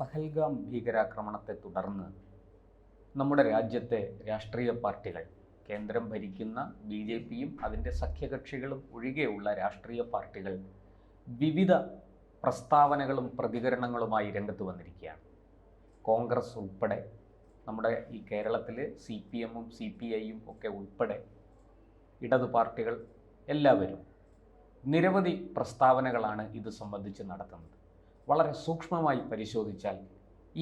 പഹൽഗാം ഭീകരാക്രമണത്തെ തുടർന്ന് നമ്മുടെ രാജ്യത്തെ രാഷ്ട്രീയ പാർട്ടികൾ, കേന്ദ്രം ഭരിക്കുന്ന BJPയും അതിൻ്റെ സഖ്യകക്ഷികളും ഒഴികെയുള്ള രാഷ്ട്രീയ പാർട്ടികൾ വിവിധ പ്രസ്താവനകളും പ്രതികരണങ്ങളുമായി രംഗത്ത് വന്നിരിക്കുകയാണ്. കോൺഗ്രസ് ഉൾപ്പെടെ, നമ്മുടെ ഈ കേരളത്തിൽ CPMും CPIയും ഒക്കെ ഉൾപ്പെടെ ഇടതു പാർട്ടികൾ എല്ലാവരും നിരവധി പ്രസ്താവനകളാണ് ഇത് സംബന്ധിച്ച് നടത്തുന്നത്. വളരെ സൂക്ഷ്മമായി പരിശോധിച്ചാൽ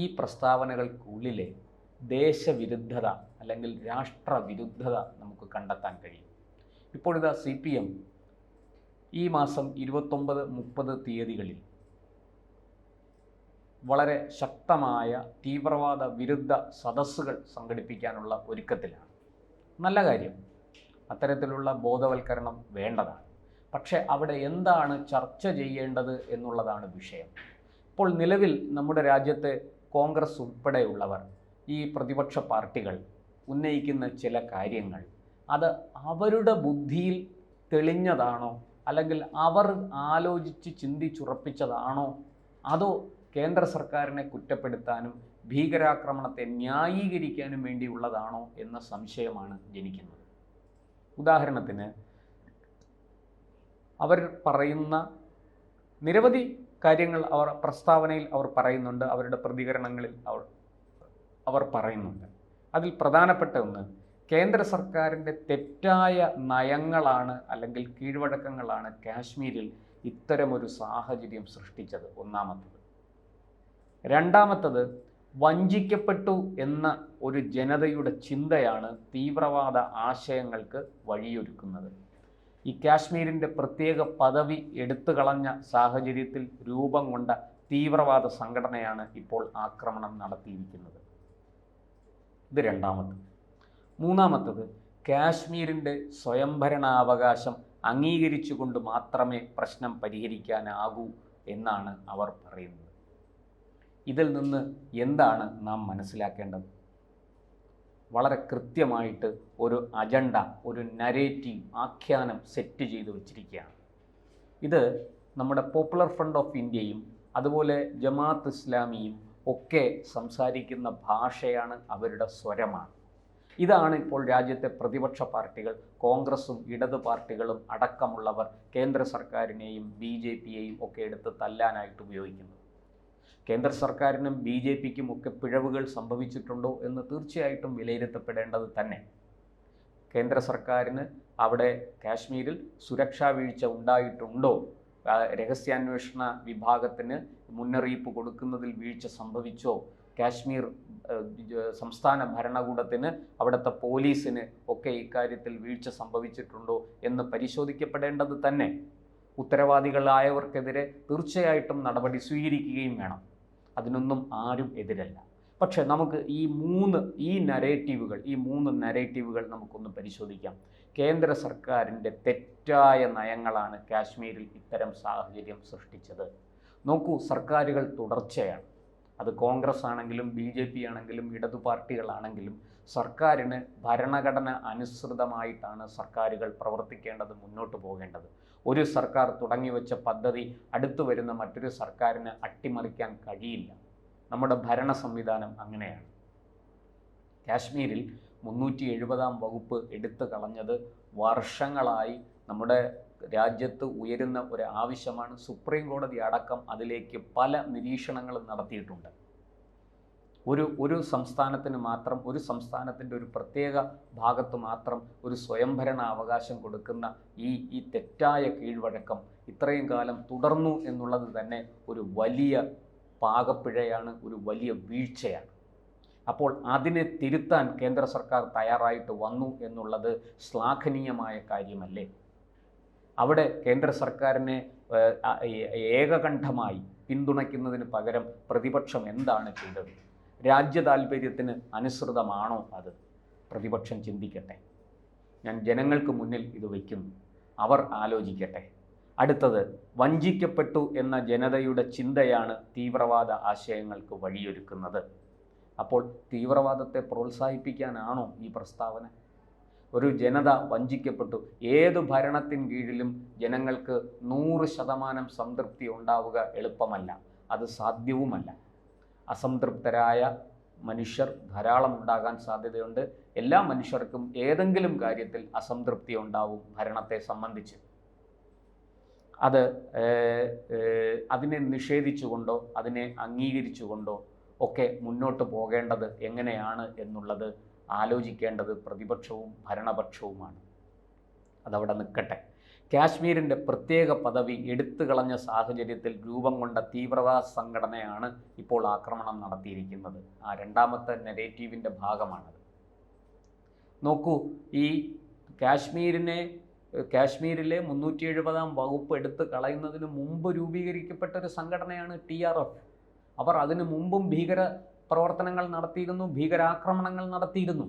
ഈ പ്രസ്താവനകൾക്കുള്ളിലെ ദേശവിരുദ്ധത അല്ലെങ്കിൽ രാഷ്ട്രവിരുദ്ധത നമുക്ക് കണ്ടെത്താൻ കഴിയും. ഇപ്പോഴിതാ CPM ഈ മാസം 29-30 തീയതികളിൽ വളരെ ശക്തമായ തീവ്രവാദ വിരുദ്ധ സദസ്സുകൾ സംഘടിപ്പിക്കാനുള്ള ഒരുക്കത്തിലാണ്. നല്ല കാര്യം, അത്തരത്തിലുള്ള ബോധവൽക്കരണം വേണ്ടതാണ്. പക്ഷേ അവിടെ എന്താണ് ചർച്ച ചെയ്യേണ്ടത് എന്നുള്ളതാണ് വിഷയം. ഇപ്പോൾ നിലവിൽ നമ്മുടെ രാജ്യത്തെ കോൺഗ്രസ് ഉൾപ്പെടെയുള്ളവർ, ഈ പ്രതിപക്ഷ പാർട്ടികൾ ഉന്നയിക്കുന്ന ചില കാര്യങ്ങൾ അത് അവരുടെ ബുദ്ധിയിൽ തെളിഞ്ഞതാണോ, അല്ലെങ്കിൽ അവർ ആലോചിച്ച് ചിന്തിച്ചുറപ്പിച്ചതാണോ, അതോ കേന്ദ്ര സർക്കാരിനെ കുറ്റപ്പെടുത്താനും ഭീകരാക്രമണത്തെ ന്യായീകരിക്കാനും വേണ്ടിയുള്ളതാണോ എന്ന സംശയമാണ് ജനിക്കുന്നത്. ഉദാഹരണത്തിന്, അവർ പറയുന്ന നിരവധി കാര്യങ്ങൾ പ്രസ്താവനയിൽ അവർ പറയുന്നുണ്ട്, അവരുടെ പ്രതികരണങ്ങളിൽ അവർ പറയുന്നുണ്ട്. അതിൽ പ്രധാനപ്പെട്ട ഒന്ന്, കേന്ദ്ര സർക്കാരിൻ്റെ തെറ്റായ നയങ്ങളാണ് അല്ലെങ്കിൽ കീഴ്വഴക്കങ്ങളാണ് കാശ്മീരിൽ ഇത്തരമൊരു സാഹചര്യം സൃഷ്ടിച്ചത്. ഒന്നാമത്തത്. രണ്ടാമത്തത്, വഞ്ചിക്കപ്പെട്ടു എന്ന ഒരു ജനതയുടെ ചിന്തയാണ് തീവ്രവാദ ആശയങ്ങൾക്ക് വഴിയൊരുക്കുന്നത്. ഈ കാശ്മീരിൻ്റെ പ്രത്യേക പദവി എടുത്തു കളഞ്ഞ സാഹചര്യത്തിൽ രൂപം കൊണ്ട തീവ്രവാദ സംഘടനയാണ് ഇപ്പോൾ ആക്രമണം നടത്തിയിരിക്കുന്നത്. ഇത് രണ്ടാമത്തത്. മൂന്നാമത്തത്, കാശ്മീരിൻ്റെ സ്വയംഭരണാവകാശം അംഗീകരിച്ചുകൊണ്ട് മാത്രമേ പ്രശ്നം പരിഹരിക്കാനാകൂ എന്നാണ് അവർ പറയുന്നത്. ഇതിൽ നിന്ന് എന്താണ് നാം മനസ്സിലാക്കേണ്ടത്? വളരെ കൃത്യമായിട്ട് ഒരു അജണ്ട, ഒരു നരേറ്റീവ്, ആഖ്യാനം സെറ്റ് ചെയ്തു വച്ചിരിക്കുകയാണ്. ഇത് നമ്മുടെ പോപ്പുലർ ഫ്രണ്ട് ഓഫ് ഇന്ത്യയും അതുപോലെ ജമാഅത്ത് ഇസ്ലാമിയും ഒക്കെ സംസാരിക്കുന്ന ഭാഷയാണ്, അവരുടെ സ്വരമാണ്. ഇതാണ് ഇപ്പോൾ രാജ്യത്തെ പ്രതിപക്ഷ പാർട്ടികൾ, കോൺഗ്രസും ഇടതു പാർട്ടികളും അടക്കമുള്ളവർ കേന്ദ്ര സർക്കാരിനെയും BJPയെയും ഒക്കെ എടുത്ത് തല്ലാനായിട്ട് ഉപയോഗിക്കുന്നത്. കേന്ദ്ര സർക്കാരിനും BJPക്കും ഒക്കെ പിഴവുകൾ സംഭവിച്ചിട്ടുണ്ടോ എന്ന് തീർച്ചയായിട്ടും വിലയിരുത്തപ്പെടേണ്ടത് തന്നെ. കേന്ദ്ര സർക്കാരിന് അവിടെ കാശ്മീരിൽ സുരക്ഷാ വീഴ്ച ഉണ്ടായിട്ടുണ്ടോ, രഹസ്യാന്വേഷണ വിഭാഗത്തിന് മുന്നറിയിപ്പ് കൊടുക്കുന്നതിൽ വീഴ്ച സംഭവിച്ചോ, കാശ്മീർ സംസ്ഥാന ഭരണകൂടത്തിന്, അവിടുത്തെ പോലീസിന് ഒക്കെ ഇക്കാര്യത്തിൽ വീഴ്ച സംഭവിച്ചിട്ടുണ്ടോ എന്ന് പരിശോധിക്കപ്പെടേണ്ടത് തന്നെ. ഉത്തരവാദികളായവർക്കെതിരെ തീർച്ചയായിട്ടും നടപടി സ്വീകരിക്കുകയും വേണം. അതിനൊന്നും ആരും എതിരല്ല. പക്ഷേ നമുക്ക് ഈ മൂന്ന് നരേറ്റീവുകൾ നമുക്കൊന്ന് പരിശോധിക്കാം. കേന്ദ്ര സർക്കാരിൻ്റെ തെറ്റായ നയങ്ങളാണ് കാശ്മീരിൽ ഇത്തരം സാഹചര്യം സൃഷ്ടിച്ചത്. നോക്കൂ, സർക്കാരുകൾ തുടർച്ചയാണ്. അത് കോൺഗ്രസ് ആണെങ്കിലും BJP ആണെങ്കിലും ഇടതു പാർട്ടികളാണെങ്കിലും സർക്കാരിന് ഭരണഘടന അനുസൃതമായിട്ടാണ് സർക്കാരുകൾ പ്രവർത്തിക്കേണ്ടത്, മുന്നോട്ട് പോകേണ്ടത്. ഒരു സർക്കാർ തുടങ്ങിവെച്ച പദ്ധതി അടുത്തു വരുന്ന മറ്റൊരു സർക്കാരിന് അട്ടിമറിക്കാൻ കഴിയില്ല. നമ്മുടെ ഭരണ സംവിധാനം അങ്ങനെയാണ്. കാശ്മീരിൽ 370-ാം വകുപ്പ് എടുത്തു കളഞ്ഞത് വർഷങ്ങളായി നമ്മുടെ രാജ്യത്ത് ഉയരുന്ന ഒരു ആവശ്യമാണ്. സുപ്രീം കോടതി അടക്കം അതിലേക്ക് പല നിരീക്ഷണങ്ങളും നടത്തിയിട്ടുണ്ട്. ഒരു സംസ്ഥാനത്തിന് മാത്രം, ഒരു സംസ്ഥാനത്തിൻ്റെ ഒരു പ്രത്യേക ഭാഗത്ത് മാത്രം ഒരു സ്വയംഭരണ അവകാശം കൊടുക്കുന്ന ഈ തെറ്റായ കീഴ്വഴക്കം ഇത്രയും കാലം തുടർന്നു എന്നുള്ളത് തന്നെ ഒരു വലിയ പാകപ്പിഴയാണ്, ഒരു വലിയ വീഴ്ചയാണ്. അപ്പോൾ അതിനെ തിരുത്താൻ കേന്ദ്ര സർക്കാർ തയ്യാറായിട്ട് വന്നു എന്നുള്ളത് ശ്ലാഘനീയമായ കാര്യമല്ലേ? അവിടെ കേന്ദ്ര സർക്കാരിനെ ഏകകണ്ഠമായി പിന്തുണയ്ക്കുന്നതിന് പകരം പ്രതിപക്ഷം എന്താണ് ചെയ്തത്? രാജ്യ താൽപര്യത്തിന് അനുസൃതമാണോ അത്? പ്രതിപക്ഷം ചിന്തിക്കട്ടെ. ഞാൻ ജനങ്ങൾക്ക് മുന്നിൽ ഇത് വയ്ക്കുന്നു, അവർ ആലോചിക്കട്ടെ. അടുത്തത്, വഞ്ചിക്കപ്പെട്ടു എന്ന ജനതയുടെ ചിന്തയാണ് തീവ്രവാദ ആശയങ്ങൾക്ക് വഴിയൊരുക്കുന്നത്. അപ്പോൾ തീവ്രവാദത്തെ പ്രോത്സാഹിപ്പിക്കാനാണോ ഈ പ്രസ്താവന? ഒരു ജനത വഞ്ചിക്കപ്പെട്ടു. ഏതു ഭരണത്തിൻ കീഴിലും ജനങ്ങൾക്ക് 100% സംതൃപ്തി ഉണ്ടാവുക എളുപ്പമല്ല, അത് സാധ്യവുമല്ല. അസംതൃപ്തരായ മനുഷ്യർ ധാരാളം ഉണ്ടാകാൻ സാധ്യതയുണ്ട്. എല്ലാ മനുഷ്യർക്കും ഏതെങ്കിലും കാര്യത്തിൽ അസംതൃപ്തി ഉണ്ടാവും ഭരണത്തെ സംബന്ധിച്ച്. അത് അതിനെ നിഷേധിച്ചുകൊണ്ടോ അതിനെ അംഗീകരിച്ചുകൊണ്ടോ ഒക്കെ മുന്നോട്ട് പോകേണ്ടത് എങ്ങനെയാണ് എന്നുള്ളത് ആലോചിക്കേണ്ടത് പ്രതിപക്ഷവും ഭരണപക്ഷവുമാണ്. അതവിടെ നിൽക്കട്ടെ. കാശ്മീരിൻ്റെ പ്രത്യേക പദവി എടുത്തു കളഞ്ഞ സാഹചര്യത്തിൽ രൂപം കൊണ്ട തീവ്രവാദ സംഘടനയാണ് ഇപ്പോൾ ആക്രമണം നടത്തിയിരിക്കുന്നത്. ആ രണ്ടാമത്തെ നെഗറ്റീവിൻ്റെ ഭാഗമാണത്. നോക്കൂ, ഈ കാശ്മീരിലെ 370-ാം വകുപ്പ് എടുത്ത് കളയുന്നതിന് മുമ്പ് രൂപീകരിക്കപ്പെട്ട ഒരു സംഘടനയാണ് TRF. അവർ അതിനു മുമ്പും ഭീകര പ്രവർത്തനങ്ങൾ നടത്തിയിരുന്നു, ഭീകരാക്രമണങ്ങൾ നടത്തിയിരുന്നു.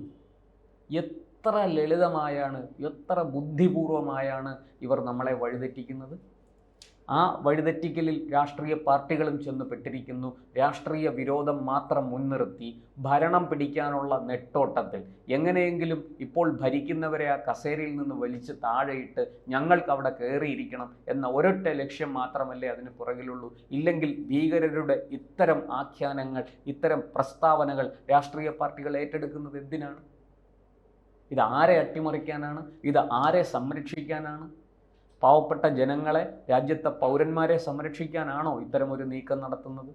എത്ര ലളിതമായാണ്, എത്ര ബുദ്ധിപൂർവമായാണ് ഇവർ നമ്മളെ വഴിതെറ്റിക്കുന്നത്. ആ വഴിതെറ്റിക്കലിൽ രാഷ്ട്രീയ പാർട്ടികളും ചെന്ന് പെട്ടിരിക്കുന്നു. രാഷ്ട്രീയ വിരോധം മാത്രം മുൻനിർത്തി ഭരണം പിടിക്കാനുള്ള നെട്ടോട്ടത്തിൽ എങ്ങനെയെങ്കിലും ഇപ്പോൾ ഭരിക്കുന്നവരെ ആ കസേരയിൽ നിന്ന് വലിച്ച് താഴെയിട്ട് ഞങ്ങൾക്ക് അവിടെ കയറിയിരിക്കണം എന്ന ഒരൊറ്റ ലക്ഷ്യം മാത്രമല്ലേ അതിന് പുറകിലുള്ളൂ. ഇല്ലെങ്കിൽ ഭീകരരുടെ ഇത്തരം ആഖ്യാനങ്ങൾ, ഇത്തരം പ്രസ്താവനകൾ രാഷ്ട്രീയ പാർട്ടികൾ ഏറ്റെടുക്കുന്നത് എന്തിനാണ്? ഇത് ആരെ അട്ടിമറിക്കാനാണ്? ഇത് ആരെ സംരക്ഷിക്കാനാണ്? പാവപ്പെട്ട ജനങ്ങളെ, രാജ്യത്തെ പൗരന്മാരെ സംരക്ഷിക്കാനാണോ ഇത്തരമൊരു നീക്കം നടത്തുന്നത്?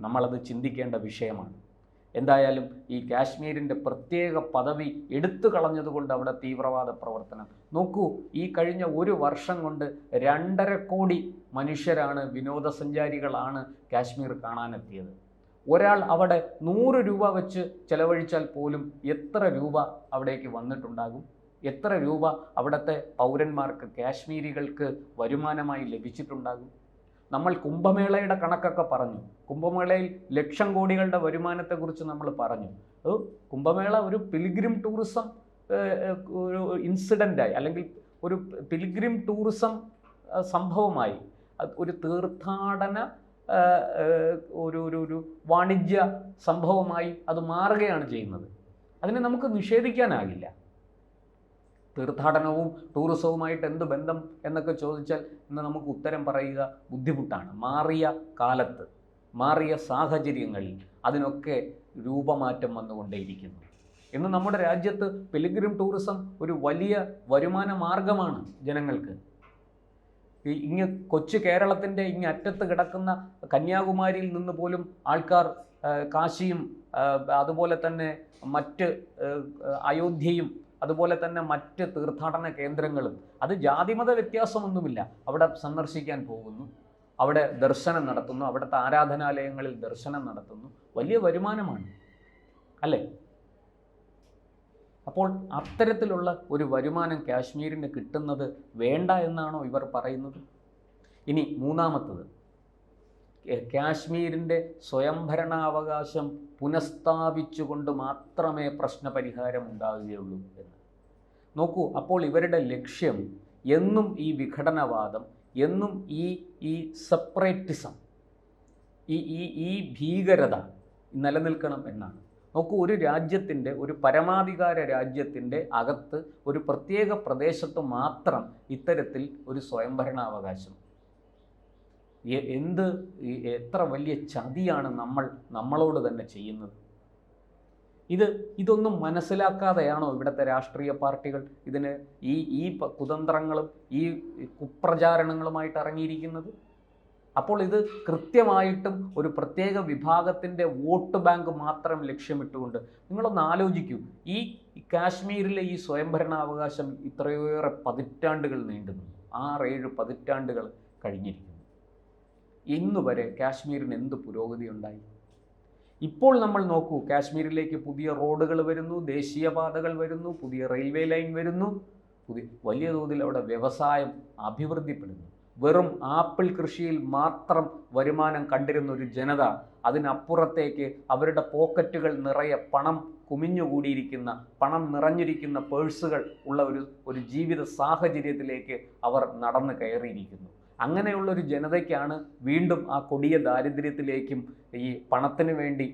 നമ്മളത് ചിന്തിക്കേണ്ട വിഷയമാണ്. എന്തായാലും ഈ കാശ്മീരിൻ്റെ പ്രത്യേക പദവി എടുത്തു കളഞ്ഞതുകൊണ്ട് അവിടെ തീവ്രവാദ പ്രവർത്തനം. നോക്കൂ, ഈ കഴിഞ്ഞ ഒരു വർഷം കൊണ്ട് 2.5 കോടി മനുഷ്യരാണ്, വിനോദസഞ്ചാരികളാണ് കാശ്മീർ കാണാനെത്തിയത്. ഒരാൾ അവിടെ 100 രൂപ വെച്ച് ചെലവഴിച്ചാൽ പോലും എത്ര രൂപ അവിടേക്ക് വന്നിട്ടുണ്ടാകും? എത്ര രൂപ അവിടുത്തെ പൗരന്മാർക്ക്, കാശ്മീരികൾക്ക് വരുമാനമായി ലഭിച്ചിട്ടുണ്ടാകും? നമ്മൾ കുംഭമേളയുടെ കണക്കൊക്കെ പറഞ്ഞു. കുംഭമേളയിൽ ലക്ഷം കോടികളുടെ വരുമാനത്തെക്കുറിച്ച് നമ്മൾ പറഞ്ഞു. കുംഭമേള ഒരു പിൽഗ്രിം ടൂറിസം ഒരു ഇൻസിഡൻ്റായി, അല്ലെങ്കിൽ ഒരു പിൽഗ്രിം ടൂറിസം സംഭവമായി, ഒരു തീർത്ഥാടന ഒരു വാണിജ്യ സംഭവമായി അത് മാറുകയാണ് ചെയ്യുന്നത്. അതിനെ നമുക്ക് നിഷേധിക്കാനാകില്ല. തീർത്ഥാടനവും ടൂറിസവുമായിട്ട് എന്ത് ബന്ധം എന്നൊക്കെ ചോദിച്ചാൽ ഇന്ന് നമുക്ക് ഉത്തരം പറയുക ബുദ്ധിമുട്ടാണ്. മാറിയ കാലത്ത്, മാറിയ സാഹചര്യങ്ങളിൽ അതിനൊക്കെ രൂപമാറ്റം വന്നുകൊണ്ടേയിരിക്കുന്നു. ഇന്ന് നമ്മുടെ രാജ്യത്ത് പിൽഗ്രിം ടൂറിസം ഒരു വലിയ വരുമാന മാർഗമാണ് ജനങ്ങൾക്ക്. കൊച്ചു കേരളത്തിൻ്റെ അറ്റത്ത് കിടക്കുന്ന കന്യാകുമാരിയിൽ നിന്ന് പോലും ആൾക്കാർ കാശിയും അതുപോലെ തന്നെ മറ്റ് അയോധ്യയും അതുപോലെ തന്നെ മറ്റ് തീർത്ഥാടന കേന്ദ്രങ്ങളും, അത് ജാതിമത വ്യത്യാസമൊന്നുമില്ല, അവിടെ സന്ദർശിക്കാൻ പോകുന്നു, അവിടെ ദർശനം നടത്തുന്നു, അവിടുത്തെ ആരാധനാലയങ്ങളിൽ ദർശനം നടത്തുന്നു. വലിയ വരുമാനമാണ് അല്ലേ? അപ്പോൾ അത്തരത്തിലുള്ള ഒരു വരുമാനം കാശ്മീരിന് കിട്ടുന്നത് വേണ്ട എന്നാണോ ഇവർ പറയുന്നത്? ഇനി മൂന്നാമത്തത്, കാശ്മീരിൻ്റെ സ്വയംഭരണാവകാശം പുനഃസ്ഥാപിച്ചുകൊണ്ട് മാത്രമേ പ്രശ്നപരിഹാരം ഉണ്ടാകുകയുള്ളൂ എന്ന്. നോക്കൂ, അപ്പോൾ ഇവരുടെ ലക്ഷ്യം എന്നും ഈ വിഘടനവാദം, എന്നും ഈ സെപ്പറേറ്റിസം, ഈ ഭീകരത നിലനിൽക്കണം എന്നാണ്. നോക്കൂ, ഒരു രാജ്യത്തിൻ്റെ, ഒരു പരമാധികാര രാജ്യത്തിൻ്റെ അകത്ത് ഒരു പ്രത്യേക പ്രദേശത്ത് മാത്രം ഇത്തരത്തിൽ ഒരു സ്വയംഭരണാവകാശം, എത്ര വലിയ ചതിയാണ് നമ്മളോട് തന്നെ ചെയ്യുന്നത്. ഇതൊന്നും മനസ്സിലാക്കാതെയാണോ ഇവിടുത്തെ രാഷ്ട്രീയ പാർട്ടികൾ ഈ കുതന്ത്രങ്ങളും ഈ കുപ്രചാരണങ്ങളുമായിട്ട് ഇറങ്ങിയിരിക്കുന്നത്? അപ്പോൾ ഇത് കൃത്യമായിട്ടും ഒരു പ്രത്യേക വിഭാഗത്തിൻ്റെ വോട്ട് ബാങ്ക് മാത്രം ലക്ഷ്യമിട്ടുകൊണ്ട്, നിങ്ങളൊന്ന് ആലോചിക്കൂ, ഈ കാശ്മീരിലെ ഈ സ്വയംഭരണാവകാശം ഇത്രയേറെ പതിറ്റാണ്ടുകൾ നീണ്ടുന്നു. 6-7 പതിറ്റാണ്ടുകൾ കഴിഞ്ഞിരിക്കുന്നു. ഇന്നുവരെ കാശ്മീരിന് എന്ത് പുരോഗതി ഉണ്ടായി? ഇപ്പോൾ നമ്മൾ നോക്കൂ, കാശ്മീരിലേക്ക് പുതിയ റോഡുകൾ വരുന്നു, ദേശീയപാതകൾ വരുന്നു, പുതിയ റെയിൽവേ ലൈൻ വരുന്നു, വലിയ തോതിൽ അവിടെ വ്യവസായം അഭിവൃദ്ധിപ്പെടുന്നു. വെറും ആപ്പിൾ കൃഷിയിൽ മാത്രം വരുമാനം കണ്ടിരുന്ന ഒരു ജനത അതിനപ്പുറത്തേക്ക് അവരുടെ പോക്കറ്റുകൾ നിറയെ പണം കുമിഞ്ഞുകൂടിയിരിക്കുന്ന, പണം നിറഞ്ഞിരിക്കുന്ന പേഴ്സുകൾ ഉള്ള ഒരു ജീവിത സാഹചര്യത്തിലേക്ക് അവർ നടന്നു കയറിയിരിക്കുന്നു. അങ്ങനെയുള്ളൊരു ജനതയ്ക്കാണ് വീണ്ടും ആ കൊടിയ ദാരിദ്ര്യത്തിലേക്കും ഈ പണത്തിന് വേണ്ടി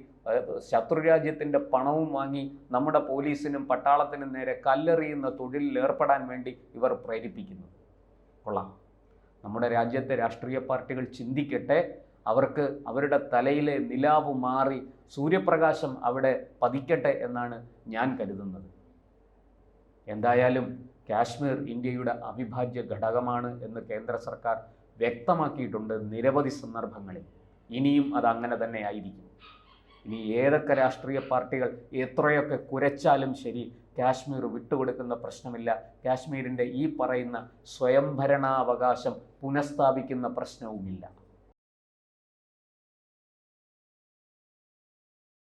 ശത്രുരാജ്യത്തിൻ്റെ പണവും വാങ്ങി നമ്മുടെ പോലീസിനും പട്ടാളത്തിനും നേരെ കല്ലെറിയുന്ന തൊഴിലിൽ ഏർപ്പെടാൻ വേണ്ടി ഇവർ പ്രേരിപ്പിക്കുന്നത്. കൊള്ളാം. നമ്മുടെ രാജ്യത്തെ രാഷ്ട്രീയ പാർട്ടികൾ ചിന്തിക്കട്ടെ. അവർക്ക് അവരുടെ തലയിലെ നിലാവ് മാറി സൂര്യപ്രകാശം അവിടെ പതിക്കട്ടെ എന്നാണ് ഞാൻ കരുതുന്നത്. എന്തായാലും കാശ്മീർ ഇന്ത്യയുടെ അവിഭാജ്യ ഘടകമാണ് എന്ന് കേന്ദ്ര സർക്കാർ വ്യക്തമാക്കിയിട്ടുണ്ട് നിരവധി സന്ദർഭങ്ങളിൽ. ഇനിയും അത് അങ്ങനെ തന്നെ ആയിരിക്കും. ഇനി ഏതൊക്കെ രാഷ്ട്രീയ പാർട്ടികൾ എത്രയൊക്കെ കുരച്ചാലും ശരി, കാശ്മീർ വിട്ടുകൊടുക്കുന്ന പ്രശ്നമില്ല. കാശ്മീരിൻ്റെ ഈ പറയുന്ന സ്വയംഭരണാവകാശം പുനഃസ്ഥാപിക്കുന്ന പ്രശ്നവുമില്ല.